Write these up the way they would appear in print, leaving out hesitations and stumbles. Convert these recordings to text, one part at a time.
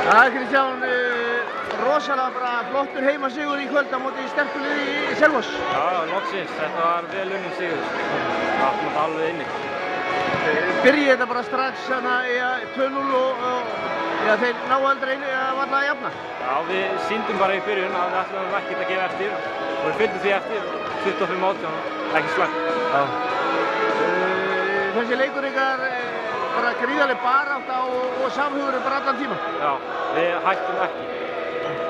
Kristján, rosalega bara flottur heimasigur í kvöld á móti sterku liði í Selfoss. Já, loksins. Þetta var vel unnin sigur. Það var alveg inni. Byrjið þetta bara strax hana í 2-0 og þeir ná aldrei varla að jafna. Já, við sýndum bara í byrjun að við ætlum ekkert að gefa eftir og við fylgdum því eftir 25-18, ekki slæmt. Þessi leikur ykkar bara gríðarleg barátta og samhugur bara allan tíma. Já, við hættum ekki.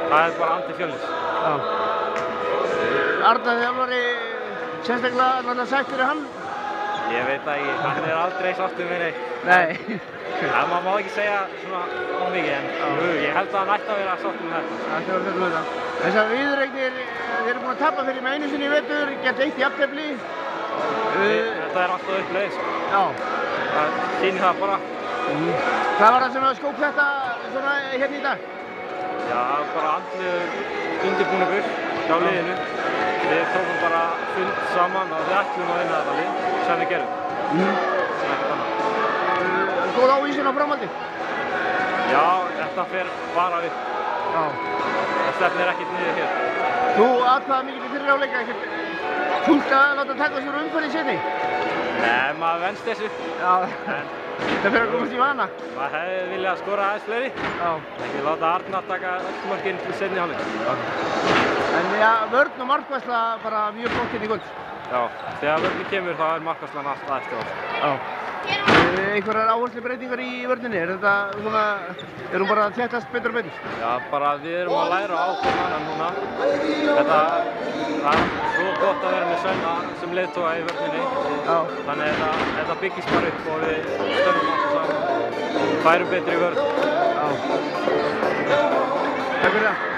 Það er bara andi Fjölnis. Arnar þjálfari, sérstaklega náttúrulega sætt fyrir hann? Ég veit ekki, hann er aldrei sáttur með neitt. Nei. Maður má ekki segja svona mikið en ég held að hann ætti að vera sáttur með þetta. Það ætti að vera sáttur með þetta. Þessar viðureignir, þeir eru búin að tapa fyrir með einu sinni í vetur, gett eitt jafntefli. Þetta er alltaf upplegið, sko. Já. Það sýnir það bara. Hvað var það sem skóp þetta svona hérna í dag? Já, bara andlegur undirbúningur hjá liðinu. Við tókum bara fund saman að við ætlum að vinna þetta lið sem við gerum. Ekkert annað. Góð ávísun á framhaldi? Já, þetta fer bara upp. Já. Það stefnir ekkert niður hér. Þú atkvaða mikið í fyrri áleika, ekkert þungt að láta taka sér umferð í seinni? Nei, maður venst þessu. Já, það fyrir að komast í vana. Maður hefði viljað skora aðeins fleiri. Já. Ekki láta Arnar taka öll mörkin til seinni hálfleik. En já, vörn og markvarsla bara mjög flott hérna í kvöld. Já, þegar vörnin kemur þá er markvarslan allt aðeins til. Já. Einhverjar áherslubreytingar í vörninni? Er þetta svona, er hún bara að þéttast betur og betur? Já, bara við erum að læra á hvern annan núna. Það er svo gott að vera með Svenna sem leiðtoga í vörninni. Já. Þannig að þetta byggist bara upp og við stöndum alltaf saman. Færum betri vörn. Já. Takk fyrir það.